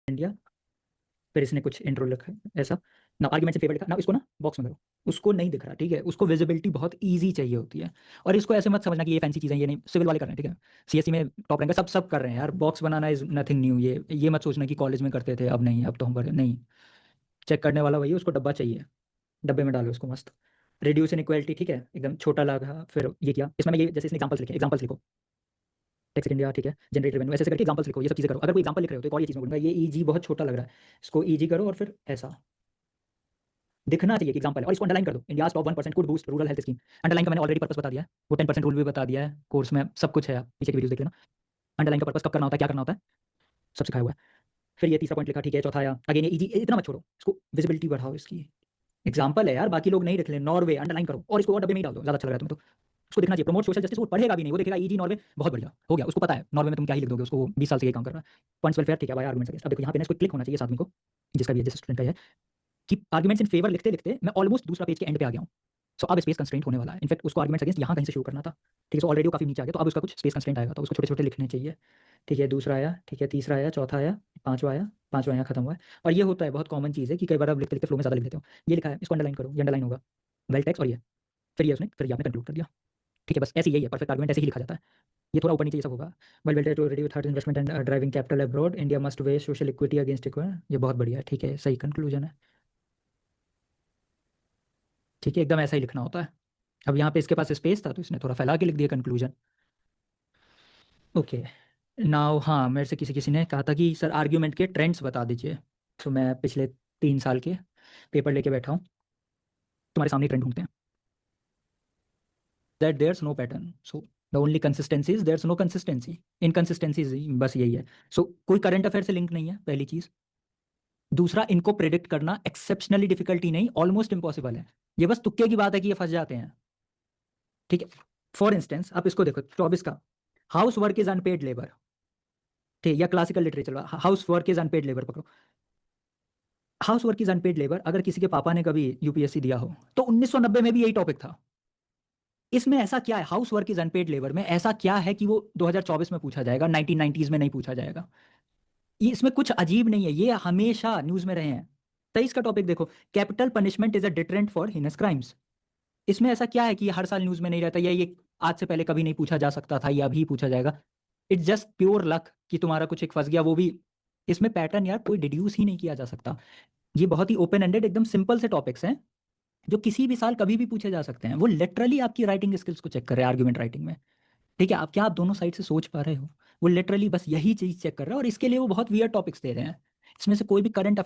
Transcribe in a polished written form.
India, फिर इसने कुछ इंट्रो लिखा है ऐसा ना, आर्ग्यूमेंट्स इन फेवर लिखा ना, इसको ना बॉक्स में करो, उसको नहीं दिख रहा, ठीक है, उसको विजिबिलिटी बहुत ईजी चाहिए होती है। और इसको ऐसे मत समझना कि ये फैंसी चीज़ें, ये नहीं, सिविल वाले कर रहे हैं, ठीक है, सीएससी में टॉप रैंक सब कर रहे हैं यार, box banana is nothing new. ये मत सोचना कि कॉलेज में करते थे अब नहीं, अब तो हम कर नहीं, चेक करने वाला वही है, उसको डब्बा चाहिए, डब्बे में डालो उसको मस्त। रिड्यूस इनइक्वालिटी, ठीक है, एकदम छोटा लगा, फिर ये किया, इसमें मैं ये जैसे इसने एग्जांपल्स लिखे, एग्जांपल्स लिखो, टेक्स्ट इंडिया, ठीक है, जनरेट रेवेन्यू, ऐसे करके एग्जांपल्स लिखो, ये सब चीज़ें करो। अगर कोई एग्जांपल लिख रहे हो तो एक और ये चीज़ मैं बोलूंगा, ये ईजी बहुत छोटा लग रहा है, इसको ईजी करो और फिर ऐसा दिखना चाहिए कि एग्जांपल है, और इसको अंडरलाइन कर दो, India top 1% could boost rural health scheme. Underline का मैंने ऑलरेडी पर्पस बता दिया है, वो 10% रूल भी बता दिया है, कोर्स में सब कुछ है, आप पीछे की वीडियोस देख लेना। अंडरलाइन का पर्पस कब करना होता है, क्या करना होता है, सब सिखाया हुआ है। फिर ये तीसरा पॉइंट लिखा, ठीक है, चौथा आया, अगेन ये ईजी, इतना मत छोड़ो, इसको विजिबिलिटी बढ़ाओ इसकी, एग्जांपल है यार, बाकी लोग नहीं लिख ले, नॉर्वे अंडरलाइन करो और इसको और डब्बे में ही डाल दो, ज़्यादा अच्छा लग रहा है तुम्हें तो। उसको दिखना चाहिए, प्रमोट सोशल जस्टिस, वो पढ़ेगा भी नहीं, वो देखेगा ईजी नॉर्वे बहुत बढ़िया हो गया, उसको पता है नॉर्वे में तुम क्या ही लिख दोगे, उसको 20 साल से ये काम कर रहा है। पॉइंट्स वेलफेयर, ठीक है भाई, आर्गुमेंट्स अगेंस्ट, अब देखो यहाँ पे ना इसको क्लिक होना चाहिए इस आदमी को, जिसका भी है, जिस स्टूडेंट का है, कि आर्गुमेंट्स इन फेवर लिखते लिखते मैं ऑलमोस्ट दूसरा पेज के एंड पे आ गया हूँ। सो अब स्पेस कंस्ट्रेंट होने वाला है, इनफैक्ट उसको आर्गुमेंट्स अगेंस्ट यहाँ कहीं से शुरू करना था, ठीक है, सो ऑलरेडी वो काफी नीचे आ गया, तो अब उसका कुछ स्पेस कंस्ट्रेंट आएगा, तो उसको छोटे छोटे लिखने चाहिए, ठीक है, दूसरा आया, ठीक है, तीसरा आया, चौथा आया, पांचवा आया, पांचवा यहाँ खत्म हुआ है। और ये होता है, बहुत कॉमन चीज़ है कि कई बार आप लिखते लिखते फ्लो में ज़्यादा लिख देते हो, ये लिखा है, इसको अंडरलाइन करो, ये अंडरलाइन होगा, वेल टेक्स्ट, और ये फिर ये उसने, फिर ये आपने कंक्लूड कर दिया, ठीक है, बस ऐसे यही है, परफेक्ट आर्गुमेंट ऐसे ही लिखा जाता है। ये थोड़ा ऊपर नीचे ये सब होगा, well well to ready third investment and driving capital abroad, India must weigh social equity against equity, ये बहुत बढ़िया है, ठीक है, सही कंक्लूजन है, ठीक है, एकदम ऐसा ही लिखना होता है। अब यहाँ पे इसके पास स्पेस था तो इसने थोड़ा फैला के लिख दिया कंक्लूजन। ओके, नाउ हाँ, मेरे से किसी किसी ने कहा था कि सर आर्ग्यूमेंट के ट्रेंड्स बता दीजिए, तो मैं पिछले 3 साल के पेपर लेके बैठा हूँ, तुम्हारे सामने ट्रेंड ढूंढते हैं, that there's no pattern, so the only consistency is there's no consistency, inconsistency बस यही है। सो कोई करंट अफेयर से लिंक नहीं है, पहली चीज़। दूसरा, इनको प्रिडिक्ट करना एक्सेप्शनली डिफिकल्टी नहीं, ऑलमोस्ट इम्पॉसिबल है, ये बस तुक्के की बात है कि ये फंस जाते हैं, ठीक है। फॉर इंस्टेंस आप इसको देखो, 24 का, house work is unpaid labour, ठीक, या classical literature, house work is unpaid labour पकड़ो, house work is unpaid labour, अगर किसी के पापा ने कभी यूपीएससी दिया हो तो 1990 में भी यही टॉपिक था। इसमें ऐसा क्या है, house work is unpaid labour में ऐसा क्या है कि वो 2024 में पूछा जाएगा, 1990s में नहीं पूछा जाएगा? ये इसमें कुछ अजीब नहीं है, ये हमेशा न्यूज में रहे हैं। 23 का टॉपिक देखो, capital punishment is a deterrent for heinous crimes, इसमें ऐसा क्या है कि ये हर साल न्यूज में नहीं रहता, या ये आज से पहले कभी नहीं पूछा जा सकता था, या अभी पूछा जाएगा? इट्स जस्ट प्योर लक कि तुम्हारा कुछ एक फंस गया, वो भी इसमें पैटर्न यार कोई डिड्यूस ही नहीं किया जा सकता। ये बहुत ही ओपन एंडेड, एकदम सिंपल से टॉपिक्स हैं जो किसी भी साल कभी भी पूछे जा सकते हैं, वो लिटरली आपकी राइटिंग स्किल्स को चेक कर रहे हैं, आर्ग्यूमेंट राइटिंग में, ठीक है, आप क्या आप दोनों साइड से सोच पा रहे हो, वो लिटरली बस यही चीज चेक कर रहा है, और इसके लिए वो बहुत वियर्ड टॉपिक्स दे रहे हैं, इसमें से कोई भी करंट